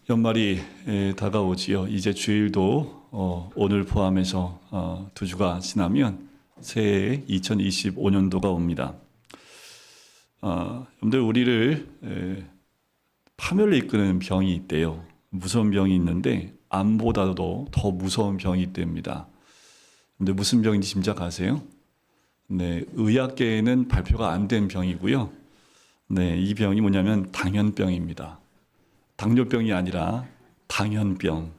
연말이 다가오지요. 이제 주일도 오늘 포함해서 2주가 지나면 새해 2025년도가 옵니다. 여러분들 우리를 파멸을 이끄는 병이 있대요. 무서운 병이 있는데 암보다도 더 무서운 병이 있답니다. 근데 무슨 병인지 짐작하세요? 네, 의학계에는 발표가 안 된 병이고요. 네, 이 병이 뭐냐면 당연병입니다. 당뇨병이 아니라 당연병.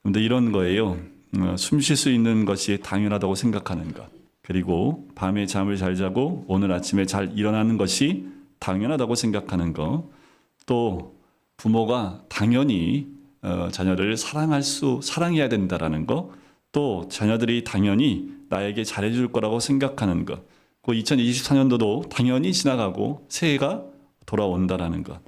근데 이런 거예요. 숨 쉴 수 있는 것이 당연하다고 생각하는 것. 그리고 밤에 잠을 잘 자고 오늘 아침에 잘 일어나는 것이 당연하다고 생각하는 것. 또 부모가 당연히 자녀를 사랑해야 된다라는 것. 또 자녀들이 당연히 나에게 잘해줄 거라고 생각하는 것. 그 2024년도도 당연히 지나가고 새해가 돌아온다라는 것.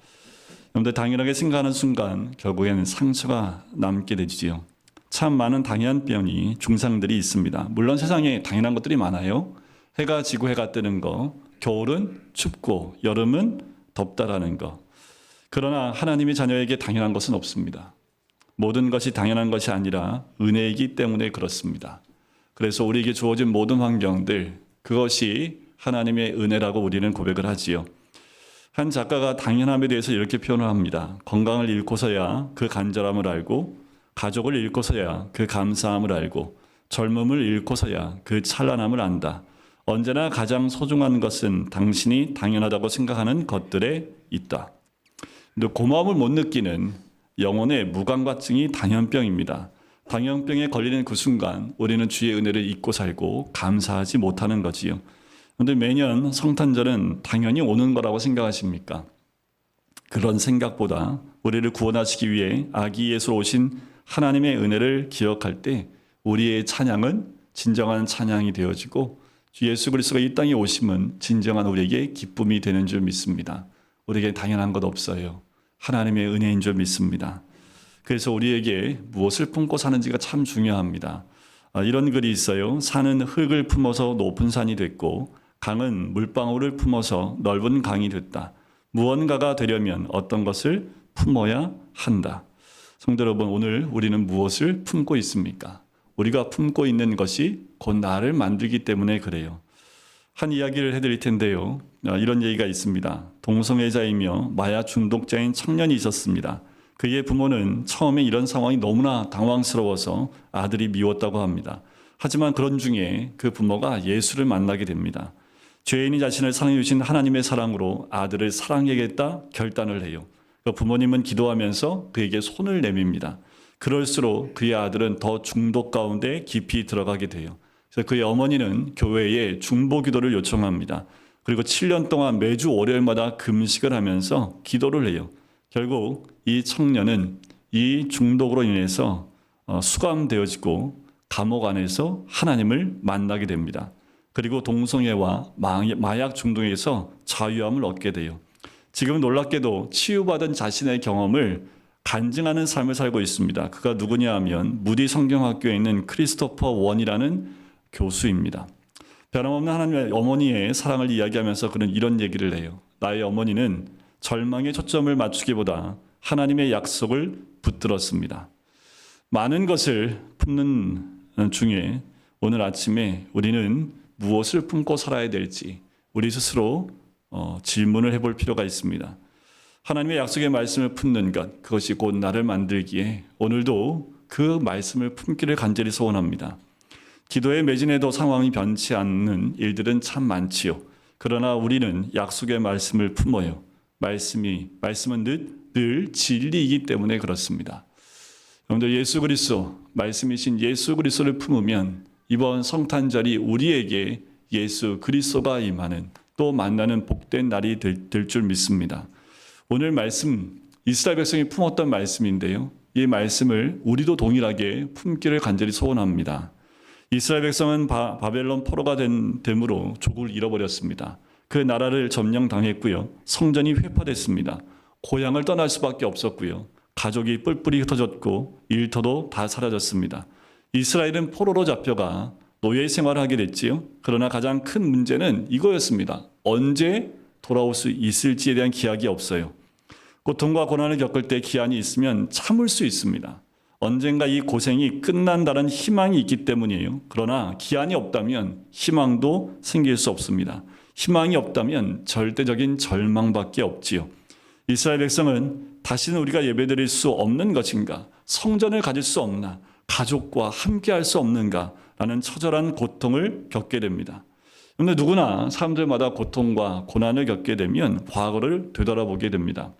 여러분들 당연하게 생각하는 순간 결국에는 상처가 남게 되지요. 참 많은 당연병이 증상들이 있습니다. 물론 세상에 당연한 것들이 많아요. 해가 지고 해가 뜨는 거, 겨울은 춥고 여름은 덥다라는 거. 그러나 하나님의 자녀에게 당연한 것은 없습니다. 모든 것이 당연한 것이 아니라 은혜이기 때문에 그렇습니다. 그래서 우리에게 주어진 모든 환경들, 그것이 하나님의 은혜라고 우리는 고백을 하지요. 한 작가가 당연함에 대해서 이렇게 표현을 합니다. 건강을 잃고서야 그 간절함을 알고, 가족을 잃고서야 그 감사함을 알고, 젊음을 잃고서야 그 찬란함을 안다. 언제나 가장 소중한 것은 당신이 당연하다고 생각하는 것들에 있다. 근데 고마움을 못 느끼는 영혼의 무감각증이 당연병입니다. 당연병에 걸리는 그 순간 우리는 주의 은혜를 잊고 살고 감사하지 못하는 거지요. 그런데 매년 성탄절은 당연히 오는 거라고 생각하십니까? 그런 생각보다 우리를 구원하시기 위해 아기 예수로 오신 하나님의 은혜를 기억할 때 우리의 찬양은 진정한 찬양이 되어지고 주 예수 그리스도가 이 땅에 오심은 진정한 우리에게 기쁨이 되는 줄 믿습니다. 우리에게 당연한 것 없어요. 하나님의 은혜인 줄 믿습니다. 그래서 우리에게 무엇을 품고 사는지가 참 중요합니다. 이런 글이 있어요. 산은 흙을 품어서 높은 산이 됐고 강은 물방울을 품어서 넓은 강이 됐다. 무언가가 되려면 어떤 것을 품어야 한다. 성도 여러분, 오늘 우리는 무엇을 품고 있습니까? 우리가 품고 있는 것이 곧 나를 만들기 때문에 그래요. 한 이야기를 해드릴 텐데요. 이런 얘기가 있습니다. 동성애자이며 마약 중독자인 청년이 있었습니다. 그의 부모는 처음에 이런 상황이 너무나 당황스러워서 아들이 미웠다고 합니다. 하지만 그런 중에 그 부모가 예수를 만나게 됩니다. 죄인이 자신을 사랑해 주신 하나님의 사랑으로 아들을 사랑해야겠다 결단을 해요. 그 부모님은 기도하면서 그에게 손을 내밉니다. 그럴수록 그의 아들은 더 중독 가운데 깊이 들어가게 돼요. 그래서 그의 어머니는 교회에 중보 기도를 요청합니다. 그리고 7년 동안 매주 월요일마다 금식을 하면서 기도를 해요. 결국 이 청년은 이 중독으로 인해서 수감되어지고 감옥 안에서 하나님을 만나게 됩니다. 그리고 동성애와 마약 중독에서 자유함을 얻게 돼요. 지금 놀랍게도 치유받은 자신의 경험을 간증하는 삶을 살고 있습니다. 그가 누구냐 하면 무디 성경학교에 있는 크리스토퍼 원이라는 교수입니다. 변함없는 하나님의 어머니의 사랑을 이야기하면서 그는 이런 얘기를 해요. 나의 어머니는 절망에 초점을 맞추기보다 하나님의 약속을 붙들었습니다. 많은 것을 품는 중에 오늘 아침에 우리는 무엇을 품고 살아야 될지 우리 스스로 질문을 해볼 필요가 있습니다. 하나님의 약속의 말씀을 품는 것, 그것이 곧 나를 만들기에 오늘도 그 말씀을 품기를 간절히 소원합니다. 기도에 매진해도 상황이 변치 않는 일들은 참 많지요. 그러나 우리는 약속의 말씀을 품어요. 말씀은 늘 진리이기 때문에 그렇습니다. 여러분들 예수 그리스도, 말씀이신 예수 그리스도를 품으면 이번 성탄절이 우리에게 예수 그리스도가 임하는 또 만나는 복된 날이 될 줄 믿습니다. 오늘 말씀, 이스라엘 백성이 품었던 말씀인데요. 이 말씀을 우리도 동일하게 품기를 간절히 소원합니다. 이스라엘 백성은 바벨론 포로가 됨으로 족을 잃어버렸습니다. 그 나라를 점령당했고요. 성전이 회파됐습니다. 고향을 떠날 수밖에 없었고요. 가족이 뿔뿔이 흩어졌고 일터도 다 사라졌습니다. 이스라엘은 포로로 잡혀가 노예 생활을 하게 됐지요. 그러나 가장 큰 문제는 이거였습니다. 언제 돌아올 수 있을지에 대한 기약이 없어요. 고통과 고난을 겪을 때 기한이 있으면 참을 수 있습니다. 언젠가 이 고생이 끝난다는 희망이 있기 때문이에요. 그러나 기한이 없다면 희망도 생길 수 없습니다. 희망이 없다면 절대적인 절망밖에 없지요. 이스라엘 백성은 다시는 우리가 예배드릴 수 없는 것인가? 성전을 가질 수 없나? 가족과 함께할 수 없는가? 라는 처절한 고통을 겪게 됩니다. 그런데 누구나 사람들마다 고통과 고난을 겪게 되면 과거를 되돌아보게 됩니다.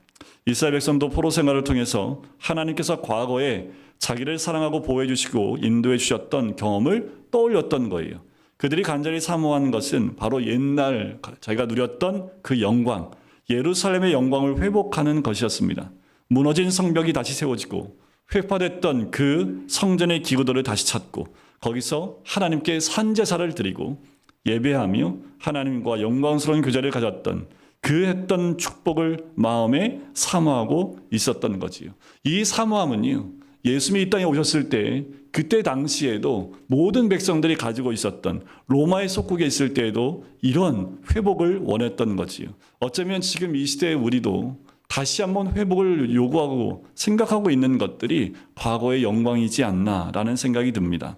이스라엘 백성도 포로 생활을 통해서 하나님께서 과거에 자기를 사랑하고 보호해 주시고 인도해 주셨던 경험을 떠올렸던 거예요. 그들이 간절히 사모한 것은 바로 옛날 자기가 누렸던 그 영광, 예루살렘의 영광을 회복하는 것이었습니다. 무너진 성벽이 다시 세워지고 회파됐던 그 성전의 기구들을 다시 찾고 거기서 하나님께 산제사를 드리고 예배하며 하나님과 영광스러운 교제를 가졌던 그 했던 축복을 마음에 사모하고 있었던 거지요. 이 사모함은요, 예수님이 이 땅에 오셨을 때 그때 당시에도 모든 백성들이 가지고 있었던 로마의 속국에 있을 때에도 이런 회복을 원했던 거지요. 어쩌면 지금 이 시대의 우리도 다시 한번 회복을 요구하고 생각하고 있는 것들이 과거의 영광이지 않나라는 생각이 듭니다.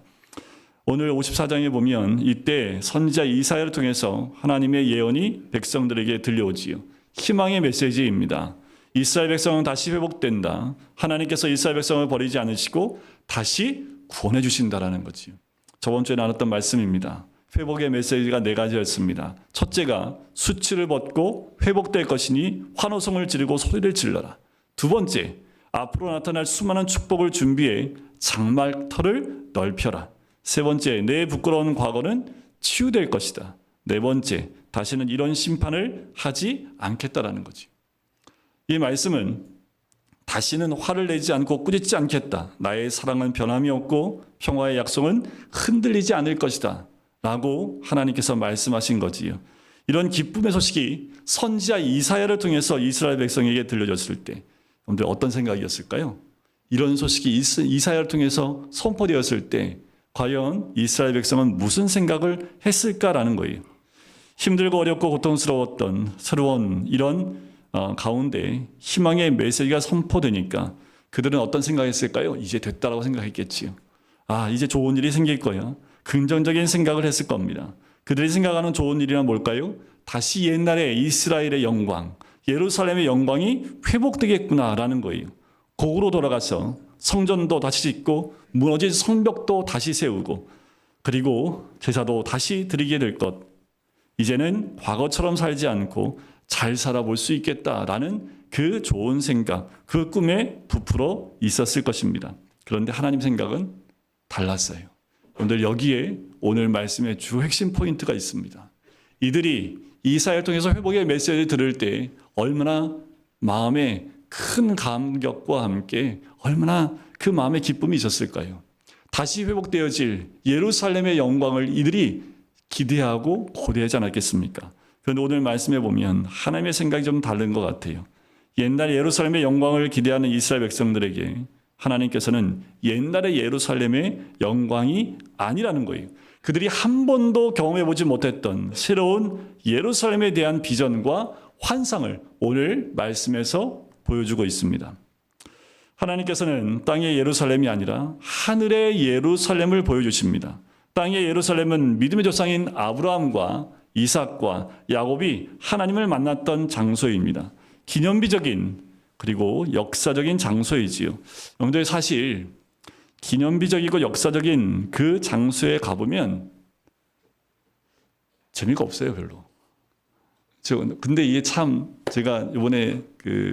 오늘 54장에 보면 이때 선지자 이사야를 통해서 하나님의 예언이 백성들에게 들려오지요. 희망의 메시지입니다. 이스라엘 백성은 다시 회복된다. 하나님께서 이스라엘 백성을 버리지 않으시고 다시 구원해 주신다라는 거지요. 저번 주에 나눴던 말씀입니다. 회복의 메시지가 4가지였습니다. 첫째가 수치를 벗고 회복될 것이니 환호성을 지르고 소리를 질러라. 두 번째, 앞으로 나타날 수많은 축복을 준비해 장막터를 넓혀라. 세 번째, 내 부끄러운 과거는 치유될 것이다. 네 번째, 다시는 이런 심판을 하지 않겠다라는 거지. 이 말씀은 다시는 화를 내지 않고 꾸짖지 않겠다. 나의 사랑은 변함이 없고 평화의 약속은 흔들리지 않을 것이다. 라고 하나님께서 말씀하신 거지요. 이런 기쁨의 소식이 선지자 이사야를 통해서 이스라엘 백성에게 들려졌을 때 여러분들 어떤 생각이었을까요? 이런 소식이 이사야를 통해서 선포되었을 때 과연 이스라엘 백성은 무슨 생각을 했을까라는 거예요. 힘들고 어렵고 고통스러웠던 새로운 이런 가운데 희망의 메시지가 선포되니까 그들은 어떤 생각했을까요? 이제 됐다라고 생각했겠지요. 아, 이제 좋은 일이 생길 거야. 긍정적인 생각을 했을 겁니다. 그들이 생각하는 좋은 일이란 뭘까요? 다시 옛날의 이스라엘의 영광, 예루살렘의 영광이 회복되겠구나라는 거예요. 고으로 돌아가서 성전도 다시 짓고 무너진 성벽도 다시 세우고 그리고 제사도 다시 드리게 될 것. 이제는 과거처럼 살지 않고 잘 살아볼 수 있겠다라는 그 좋은 생각, 그 꿈에 부풀어 있었을 것입니다. 그런데 하나님 생각은 달랐어요. 여러분들 여기에 오늘 말씀의 주 핵심 포인트가 있습니다. 이들이 이사야를 통해서 회복의 메시지를 들을 때 얼마나 마음에 큰 감격과 함께 얼마나 그 마음의 기쁨이 있었을까요? 다시 회복되어질 예루살렘의 영광을 이들이 기대하고 고대하지 않았겠습니까? 그런데 오늘 말씀에 보면 하나님의 생각이 좀 다른 것 같아요. 옛날 예루살렘의 영광을 기대하는 이스라엘 백성들에게 하나님께서는 옛날의 예루살렘의 영광이 아니라는 거예요. 그들이 한 번도 경험해보지 못했던 새로운 예루살렘에 대한 비전과 환상을 오늘 말씀에서 보여주고 있습니다. 하나님께서는 땅의 예루살렘이 아니라 하늘의 예루살렘을 보여주십니다. 땅의 예루살렘은 믿음의 조상인 아브라함과 이삭과 야곱이 하나님을 만났던 장소입니다. 기념비적인 그리고 역사적인 장소이지요. 여러분들 사실 기념비적이고 역사적인 그 장소에 가보면 재미가 없어요, 별로. 근데 이게 참 제가 이번에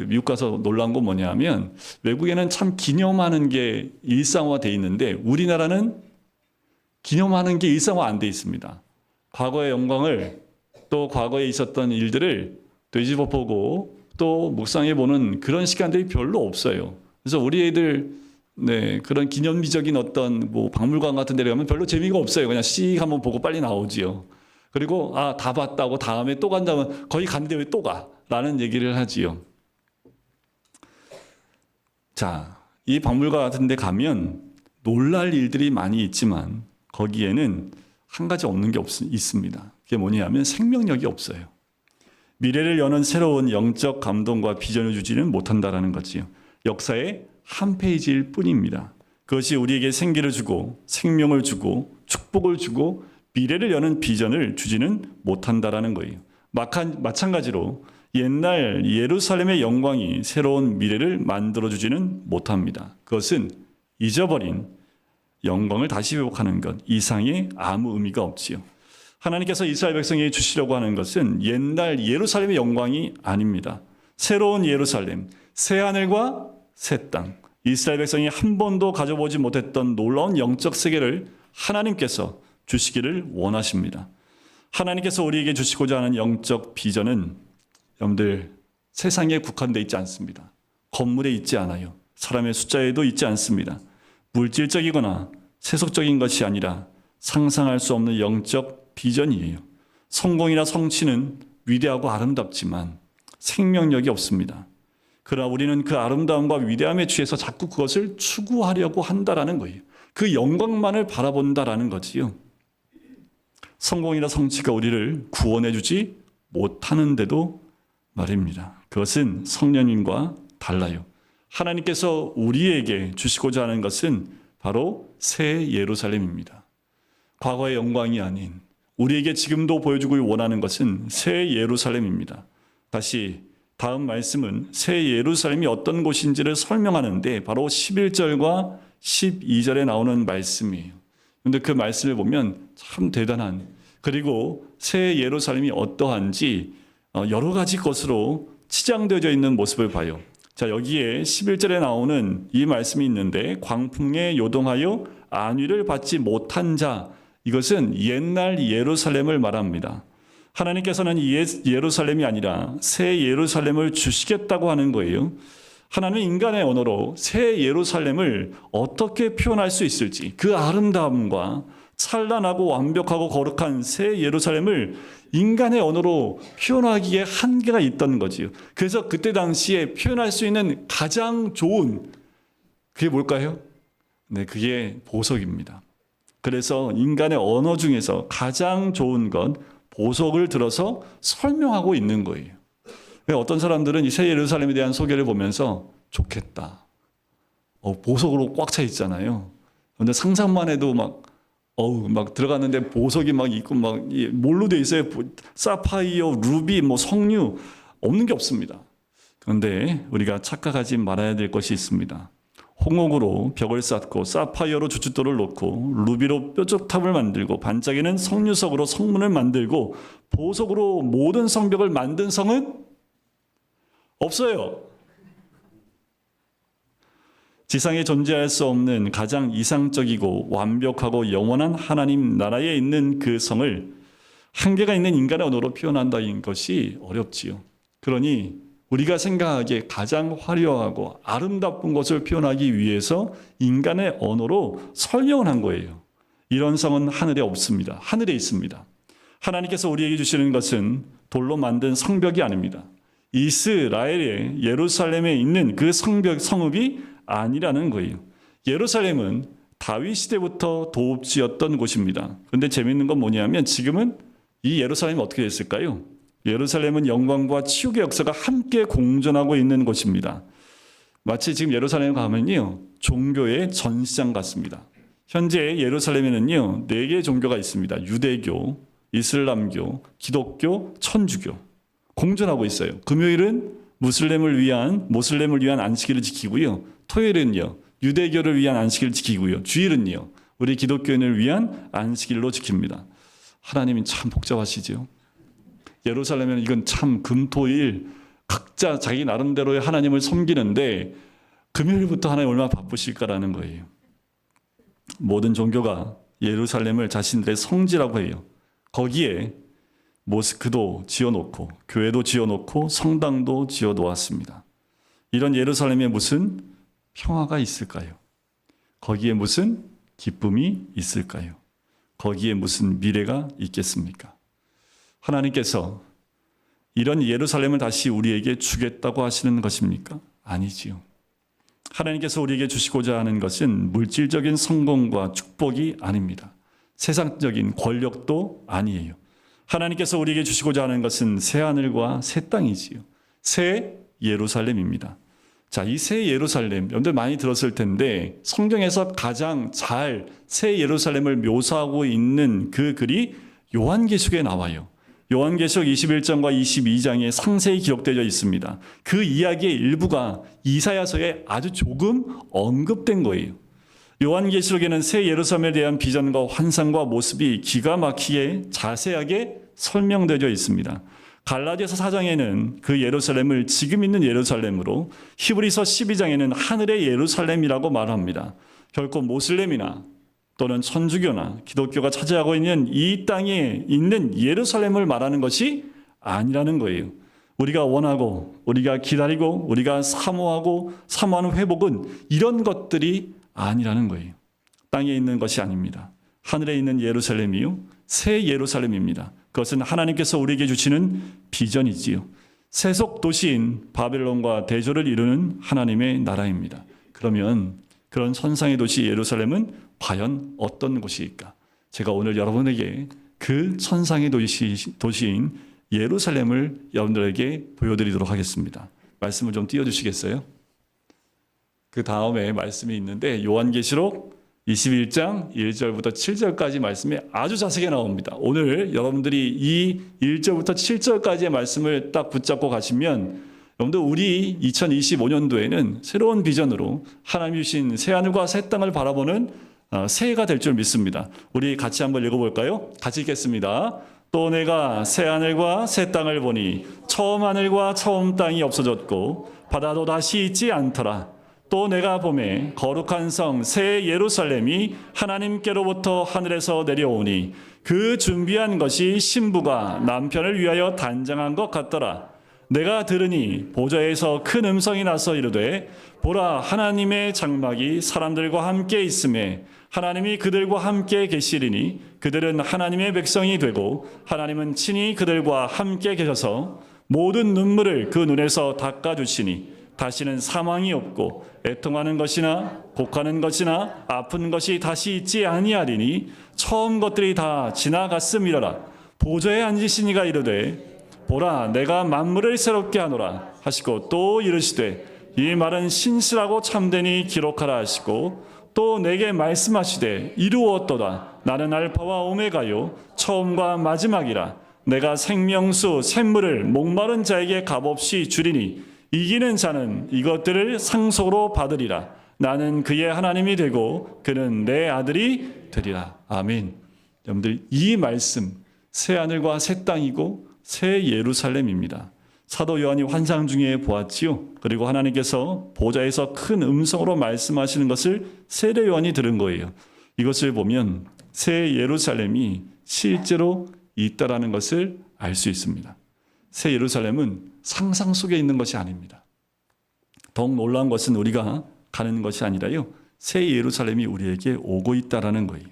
미국 가서 놀란 건 뭐냐면 외국에는 참 기념하는 게 일상화되어 있는데 우리나라는 기념하는 게 일상화 안 돼 있습니다. 과거의 영광을 또 과거에 있었던 일들을 되짚어 보고 또 묵상해 보는 그런 시간들이 별로 없어요. 그래서 우리 애들 그런 기념비적인 어떤 뭐 박물관 같은 데 가면 별로 재미가 없어요. 그냥 씩 한번 보고 빨리 나오지요. 그리고 다 봤다고 다음에 또 간다면 거기 갔는데 왜 또 가? 라는 얘기를 하지요. 자, 이 박물관 같은 데 가면 놀랄 일들이 많이 있지만 거기에는 한 가지 없는 게 있습니다. 그게 뭐냐면 생명력이 없어요. 미래를 여는 새로운 영적 감동과 비전을 주지는 못한다라는 거지요. 역사의 한 페이지일 뿐입니다. 그것이 우리에게 생기를 주고 생명을 주고 축복을 주고 미래를 여는 비전을 주지는 못한다라는 거예요. 마찬가지로 옛날 예루살렘의 영광이 새로운 미래를 만들어주지는 못합니다. 그것은 잊어버린 영광을 다시 회복하는 것 이상의 아무 의미가 없지요. 하나님께서 이스라엘 백성에게 주시려고 하는 것은 옛날 예루살렘의 영광이 아닙니다. 새로운 예루살렘, 새 하늘과 새 땅, 이스라엘 백성이 한 번도 가져보지 못했던 놀라운 영적 세계를 하나님께서 주시기를 원하십니다. 하나님께서 우리에게 주시고자 하는 영적 비전은 여러분들 세상에 국한되어 있지 않습니다. 건물에 있지 않아요. 사람의 숫자에도 있지 않습니다. 물질적이거나 세속적인 것이 아니라 상상할 수 없는 영적 비전이에요. 성공이나 성취는 위대하고 아름답지만 생명력이 없습니다. 그러나 우리는 그 아름다움과 위대함에 취해서 자꾸 그것을 추구하려고 한다라는 거예요. 그 영광만을 바라본다라는 거지요. 성공이나 성취가 우리를 구원해 주지 못하는데도 말입니다. 그것은 성령님과 달라요. 하나님께서 우리에게 주시고자 하는 것은 바로 새 예루살렘입니다. 과거의 영광이 아닌 우리에게 지금도 보여주고 원하는 것은 새 예루살렘입니다. 다시 다음 말씀은 새 예루살렘이 어떤 곳인지를 설명하는데 바로 11절과 12절에 나오는 말씀이에요. 그런데 그 말씀을 보면 참 대단한, 그리고 새 예루살렘이 어떠한지 여러 가지 것으로 치장되어져 있는 모습을 봐요. 자, 여기에 11절에 나오는 이 말씀이 있는데 광풍에 요동하여 안위를 받지 못한 자, 이것은 옛날 예루살렘을 말합니다. 하나님께서는 예루살렘이 아니라 새 예루살렘을 주시겠다고 하는 거예요. 하나님은 인간의 언어로 새 예루살렘을 어떻게 표현할 수 있을지, 그 아름다움과 찬란하고 완벽하고 거룩한 새 예루살렘을 인간의 언어로 표현하기에 한계가 있던 거지요. 그래서 그때 당시에 표현할 수 있는 가장 좋은, 그게 뭘까요? 네, 그게 보석입니다. 그래서 인간의 언어 중에서 가장 좋은 건 보석을 들어서 설명하고 있는 거예요. 어떤 사람들은 이 새 예루살렘에 대한 소개를 보면서 좋겠다. 보석으로 꽉 차 있잖아요. 근데 상상만 해도 막 들어갔는데 보석이 막 있고 막 뭘로 돼 있어요? 사파이어, 루비, 석류 없는 게 없습니다. 그런데 우리가 착각하지 말아야 될 것이 있습니다. 홍옥으로 벽을 쌓고 사파이어로 주춧돌을 놓고 루비로 뾰족탑을 만들고 반짝이는 석류석으로 성문을 만들고 보석으로 모든 성벽을 만든 성은 없어요. 지상에 존재할 수 없는 가장 이상적이고 완벽하고 영원한 하나님 나라에 있는 그 성을 한계가 있는 인간의 언어로 표현한다는 것이 어렵지요. 그러니 우리가 생각하기에 가장 화려하고 아름다운 것을 표현하기 위해서 인간의 언어로 설명을 한 거예요. 이런 성은 하늘에 없습니다. 하늘에 있습니다. 하나님께서 우리에게 주시는 것은 돌로 만든 성벽이 아닙니다. 이스라엘의 예루살렘에 있는 그 성읍이 아니라는 거예요. 예루살렘은 다윗 시대부터 도읍지였던 곳입니다. 그런데 재미있는 건 뭐냐면 지금은 이 예루살렘이 어떻게 됐을까요? 예루살렘은 영광과 치욕의 역사가 함께 공존하고 있는 곳입니다. 마치 지금 예루살렘에 가면요, 종교의 전시장 같습니다. 현재 예루살렘에는요, 4개의 종교가 있습니다. 유대교, 이슬람교, 기독교, 천주교 공존하고 있어요. 금요일은 모슬렘을 위한 안식일을 지키고요. 토요일은요, 유대교를 위한 안식일을 지키고요. 주일은요, 우리 기독교인을 위한 안식일로 지킵니다. 하나님이 참 복잡하시죠. 예루살렘에는 이건 참 금토일 각자 자기 나름대로의 하나님을 섬기는데 금요일부터 하나님 얼마나 바쁘실까라는 거예요. 모든 종교가 예루살렘을 자신들의 성지라고 해요. 거기에 모스크도 지어놓고 교회도 지어놓고 성당도 지어놓았습니다. 이런 예루살렘에 무슨 평화가 있을까요? 거기에 무슨 기쁨이 있을까요? 거기에 무슨 미래가 있겠습니까? 하나님께서 이런 예루살렘을 다시 우리에게 주겠다고 하시는 것입니까? 아니지요. 하나님께서 우리에게 주시고자 하는 것은 물질적인 성공과 축복이 아닙니다. 세상적인 권력도 아니에요. 하나님께서 우리에게 주시고자 하는 것은 새 하늘과 새 땅이지요. 새 예루살렘입니다. 자, 이 새 예루살렘, 여러분들 많이 들었을 텐데 성경에서 가장 잘 새 예루살렘을 묘사하고 있는 그 글이 요한계시록에 나와요. 요한계시록 21장과 22장에 상세히 기록되어 있습니다. 그 이야기의 일부가 이사야서에 아주 조금 언급된 거예요. 요한계시록에는 새 예루살렘에 대한 비전과 환상과 모습이 기가 막히게 자세하게 설명되어 있습니다. 갈라디아서 4장에는 그 예루살렘을 지금 있는 예루살렘으로, 히브리서 12장에는 하늘의 예루살렘이라고 말합니다. 결코 모슬렘이나 또는 천주교나 기독교가 차지하고 있는 이 땅에 있는 예루살렘을 말하는 것이 아니라는 거예요. 우리가 원하고 우리가 기다리고 우리가 사모하는 회복은 이런 것들이 아니라는 거예요. 땅에 있는 것이 아닙니다. 하늘에 있는 예루살렘이요, 새 예루살렘입니다. 그것은 하나님께서 우리에게 주시는 비전이지요. 세속 도시인 바벨론과 대조를 이루는 하나님의 나라입니다. 그러면 그런 천상의 도시 예루살렘은 과연 어떤 곳일까? 제가 오늘 여러분에게 그 천상의 도시인 예루살렘을 여러분들에게 보여드리도록 하겠습니다. 말씀을 좀 띄워주시겠어요? 그 다음에 말씀이 있는데 요한계시록 21장 1절부터 7절까지 말씀이 아주 자세하게 나옵니다. 오늘 여러분들이 이 1절부터 7절까지의 말씀을 딱 붙잡고 가시면 여러분들 우리 2025년도에는 새로운 비전으로 하나님 주신 새하늘과 새 땅을 바라보는 새해가 될 줄 믿습니다. 우리 같이 한번 읽어볼까요? 같이 읽겠습니다. 또 내가 새하늘과 새 땅을 보니 처음 하늘과 처음 땅이 없어졌고 바다도 다시 있지 않더라. 또 내가 보매 거룩한 성 새 예루살렘이 하나님께로부터 하늘에서 내려오니 그 준비한 것이 신부가 남편을 위하여 단장한 것 같더라. 내가 들으니 보좌에서 큰 음성이 나서 이르되 보라, 하나님의 장막이 사람들과 함께 있음에 하나님이 그들과 함께 계시리니 그들은 하나님의 백성이 되고 하나님은 친히 그들과 함께 계셔서 모든 눈물을 그 눈에서 닦아주시니 다시는 사망이 없고 애통하는 것이나 곡하는 것이나 아픈 것이 다시 있지 아니하리니 처음 것들이 다 지나갔음이로라. 보좌에 앉으신 이가 이르되 보라, 내가 만물을 새롭게 하노라 하시고 또 이르시되 이 말은 신실하고 참되니 기록하라 하시고 또 내게 말씀하시되 이루었도다. 나는 알파와 오메가요 처음과 마지막이라. 내가 생명수 샘물을 목마른 자에게 값없이 주리니 이기는 자는 이것들을 상속으로 받으리라. 나는 그의 하나님이 되고 그는 내 아들이 되리라. 아멘. 여러분들 이 말씀 새 하늘과 새 땅이고 새 예루살렘입니다. 사도 요한이 환상 중에 보았지요. 그리고 하나님께서 보좌에서 큰 음성으로 말씀하시는 것을 세례 요한이 들은 거예요. 이것을 보면 새 예루살렘이 실제로 있다라는 것을 알 수 있습니다. 새 예루살렘은 상상 속에 있는 것이 아닙니다. 더욱 놀라운 것은 우리가 가는 것이 아니라요, 새 예루살렘이 우리에게 오고 있다라는 거예요.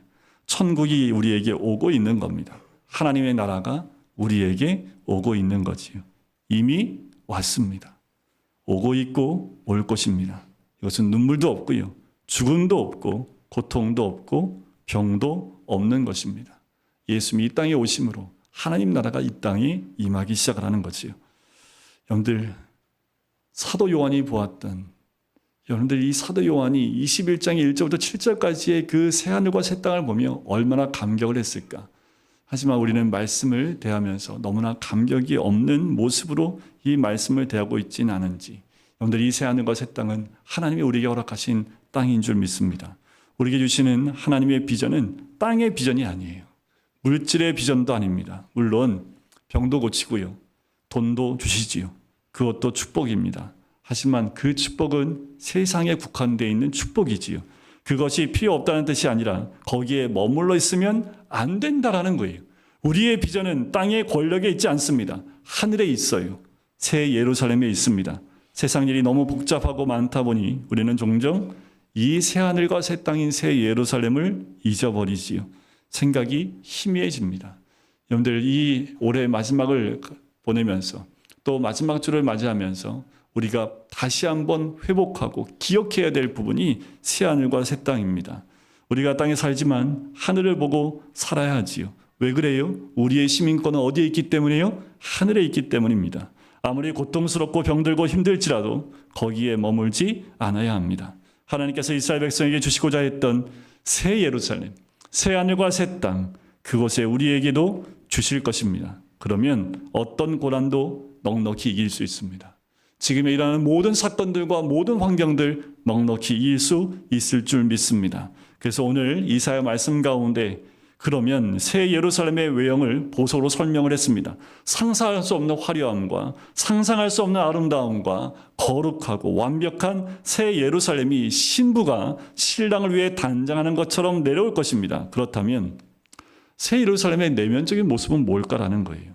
천국이 우리에게 오고 있는 겁니다. 하나님의 나라가 우리에게 오고 있는 거지요. 이미 왔습니다. 오고 있고 올 것입니다. 이것은 눈물도 없고요, 죽음도 없고 고통도 없고 병도 없는 것입니다. 예수님이 이 땅에 오심으로 하나님 나라가 이 땅에 임하기 시작을 하는 거지요. 여러분들 사도 요한이 보았던, 여러분들 이 사도 요한이 21장의 1절부터 7절까지의 그 새하늘과 새 땅을 보며 얼마나 감격을 했을까. 하지만 우리는 말씀을 대하면서 너무나 감격이 없는 모습으로 이 말씀을 대하고 있지는 않은지, 여러분들 이 새하늘과 새 땅은 하나님이 우리에게 허락하신 땅인 줄 믿습니다. 우리에게 주시는 하나님의 비전은 땅의 비전이 아니에요. 물질의 비전도 아닙니다. 물론 병도 고치고요, 돈도 주시지요. 그것도 축복입니다. 하지만 그 축복은 세상에 국한되어 있는 축복이지요. 그것이 필요 없다는 뜻이 아니라 거기에 머물러 있으면 안 된다라는 거예요. 우리의 비전은 땅의 권력에 있지 않습니다. 하늘에 있어요. 새 예루살렘에 있습니다. 세상 일이 너무 복잡하고 많다 보니 우리는 종종 이 새하늘과 새 땅인 새 예루살렘을 잊어버리지요. 생각이 희미해집니다. 여러분들 이 올해 마지막을 보내면서 또 마지막 주를 맞이하면서 우리가 다시 한번 회복하고 기억해야 될 부분이 새하늘과 새 땅입니다. 우리가 땅에 살지만 하늘을 보고 살아야 하지요. 왜 그래요? 우리의 시민권은 어디에 있기 때문이에요? 하늘에 있기 때문입니다. 아무리 고통스럽고 병들고 힘들지라도 거기에 머물지 않아야 합니다. 하나님께서 이스라엘 백성에게 주시고자 했던 새 예루살렘, 새 하늘과 새 땅, 그곳에 우리에게도 주실 것입니다. 그러면 어떤 고난도 넉넉히 이길 수 있습니다. 지금에 일어나는 모든 사건들과 모든 환경들 넉넉히 이길 수 있을 줄 믿습니다. 그래서 오늘 이사야 말씀 가운데 그러면 새 예루살렘의 외형을 보소로 설명을 했습니다. 상상할 수 없는 화려함과 상상할 수 없는 아름다움과 거룩하고 완벽한 새 예루살렘이 신부가 신랑을 위해 단장하는 것처럼 내려올 것입니다. 그렇다면 새 예루살렘의 내면적인 모습은 뭘까라는 거예요.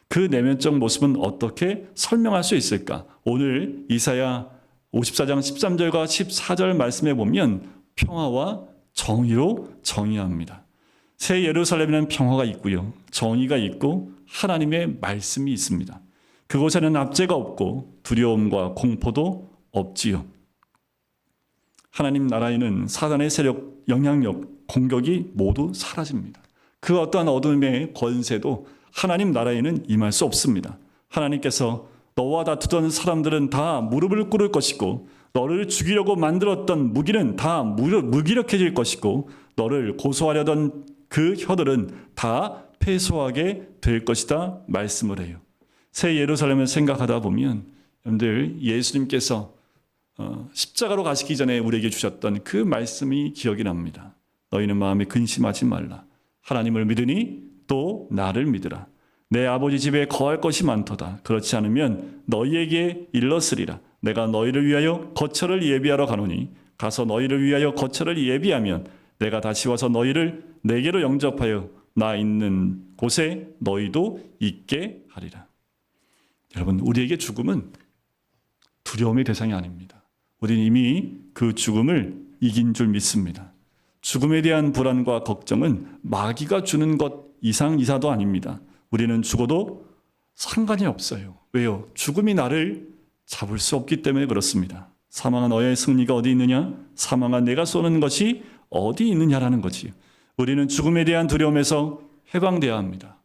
그 내면적 모습은 어떻게 설명할 수 있을까? 오늘 이사야 54장 13절과 14절 말씀에 보면 평화와 정의로 정의합니다. 새 예루살렘에는 평화가 있고요. 정의가 있고 하나님의 말씀이 있습니다. 그곳에는 압제가 없고 두려움과 공포도 없지요. 하나님 나라에는 사단의 세력, 영향력, 공격이 모두 사라집니다. 그 어떠한 어둠의 권세도 하나님 나라에는 임할 수 없습니다. 하나님께서 너와 다투던 사람들은 다 무릎을 꿇을 것이고 너를 죽이려고 만들었던 무기는 다 무기력해질 것이고 너를 고소하려던 그 혀들은 다 패소하게 될 것이다 말씀을 해요. 새 예루살렘을 생각하다 보면 여러분들 예수님께서 십자가로 가시기 전에 우리에게 주셨던 그 말씀이 기억이 납니다. 너희는 마음에 근심하지 말라. 하나님을 믿으니 또 나를 믿으라. 내 아버지 집에 거할 것이 많도다. 그렇지 않으면 너희에게 일렀으리라. 내가 너희를 위하여 거처를 예비하러 가노니 가서 너희를 위하여 거처를 예비하면 내가 다시 와서 너희를 내게로 영접하여 나 있는 곳에 너희도 있게 하리라. 여러분, 우리에게 죽음은 두려움의 대상이 아닙니다. 우리는 이미 그 죽음을 이긴 줄 믿습니다. 죽음에 대한 불안과 걱정은 마귀가 주는 것 이상 이사도 아닙니다. 우리는 죽어도 상관이 없어요. 왜요? 죽음이 나를 잡을 수 없기 때문에 그렇습니다. 사망한 너의 승리가 어디 있느냐? 사망한 내가 쏘는 것이 어디 있느냐라는 거지요. 우리는 죽음에 대한 두려움에서 해방되어야 합니다.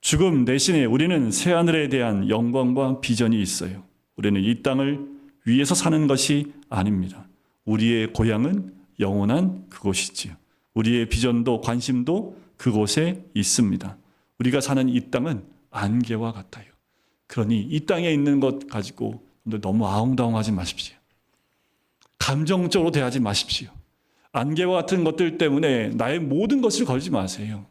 죽음 대신에 우리는 새하늘에 대한 영광과 비전이 있어요. 우리는 이 땅을 위에서 사는 것이 아닙니다. 우리의 고향은 영원한 그곳이지요. 우리의 비전도 관심도 그곳에 있습니다. 우리가 사는 이 땅은 안개와 같아요. 그러니 이 땅에 있는 것 가지고 너무 아웅다웅하지 마십시오. 감정적으로 대하지 마십시오. 안개와 같은 것들 때문에 나의 모든 것을 걸지 마세요.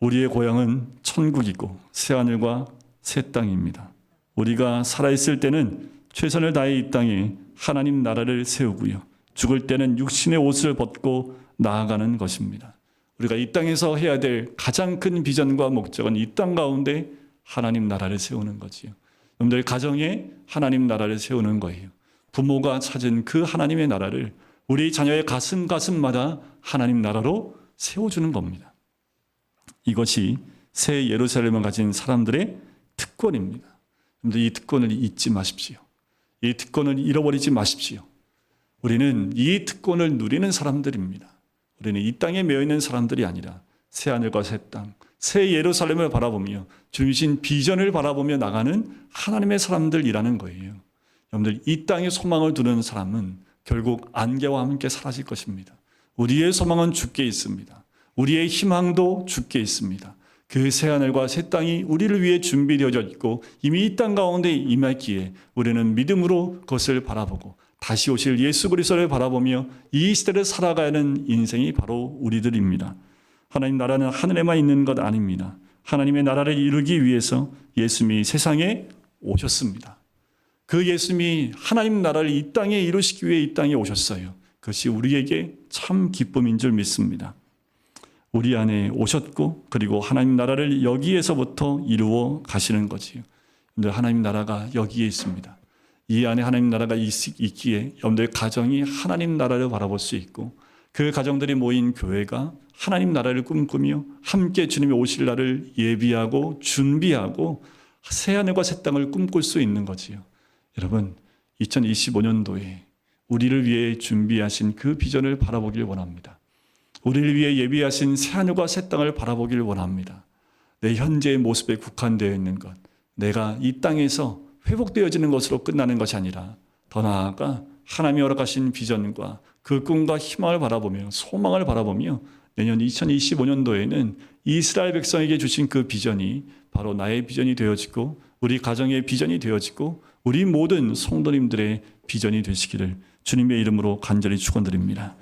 우리의 고향은 천국이고 새하늘과 새 땅입니다. 우리가 살아있을 때는 최선을 다해 이 땅에 하나님 나라를 세우고요. 죽을 때는 육신의 옷을 벗고 나아가는 것입니다. 우리가 이 땅에서 해야 될 가장 큰 비전과 목적은 이 땅 가운데 하나님 나라를 세우는 거지요. 여러분들 가정에 하나님 나라를 세우는 거예요. 부모가 찾은 그 하나님의 나라를 우리 자녀의 가슴마다 하나님 나라로 세워주는 겁니다. 이것이 새 예루살렘을 가진 사람들의 특권입니다. 여러분들 이 특권을 잊지 마십시오. 이 특권을 잃어버리지 마십시오. 우리는 이 특권을 누리는 사람들입니다. 우리는 이 땅에 매여있는 사람들이 아니라 새하늘과 새 땅, 새 예루살렘을 바라보며 주신 비전을 바라보며 나가는 하나님의 사람들이라는 거예요. 여러분들 이 땅에 소망을 두는 사람은 결국 안개와 함께 사라질 것입니다. 우리의 소망은 주께 있습니다. 우리의 희망도 주께 있습니다. 그 새하늘과 새 땅이 우리를 위해 준비되어져 있고 이미 이 땅 가운데 임했기에 우리는 믿음으로 그것을 바라보고 다시 오실 예수 그리스도를 바라보며 이 시대를 살아가야 하는 인생이 바로 우리들입니다. 하나님 나라는 하늘에만 있는 것 아닙니다. 하나님의 나라를 이루기 위해서 예수님이 세상에 오셨습니다. 그 예수님이 하나님 나라를 이 땅에 이루시기 위해 이 땅에 오셨어요. 그것이 우리에게 참 기쁨인 줄 믿습니다. 우리 안에 오셨고 그리고 하나님 나라를 여기에서부터 이루어 가시는 거지요. 하나님 나라가 여기에 있습니다. 이 안에 하나님 나라가 있기에 여러분들 가정이 하나님 나라를 바라볼 수 있고 그 가정들이 모인 교회가 하나님 나라를 꿈꾸며 함께 주님이 오실 날을 예비하고 준비하고 새하늘과 새 땅을 꿈꿀 수 있는 거지요. 여러분 2025년도에 우리를 위해 준비하신 그 비전을 바라보길 원합니다. 우리를 위해 예비하신 새하늘과 새 땅을 바라보기를 원합니다. 내 현재의 모습에 국한되어 있는 것, 내가 이 땅에서 회복되어지는 것으로 끝나는 것이 아니라 더 나아가 하나님이 허락하신 비전과 그 꿈과 희망을 바라보며 소망을 바라보며 내년 2025년도에는 이스라엘 백성에게 주신 그 비전이 바로 나의 비전이 되어지고 우리 가정의 비전이 되어지고 우리 모든 성도님들의 비전이 되시기를 주님의 이름으로 간절히 축원드립니다.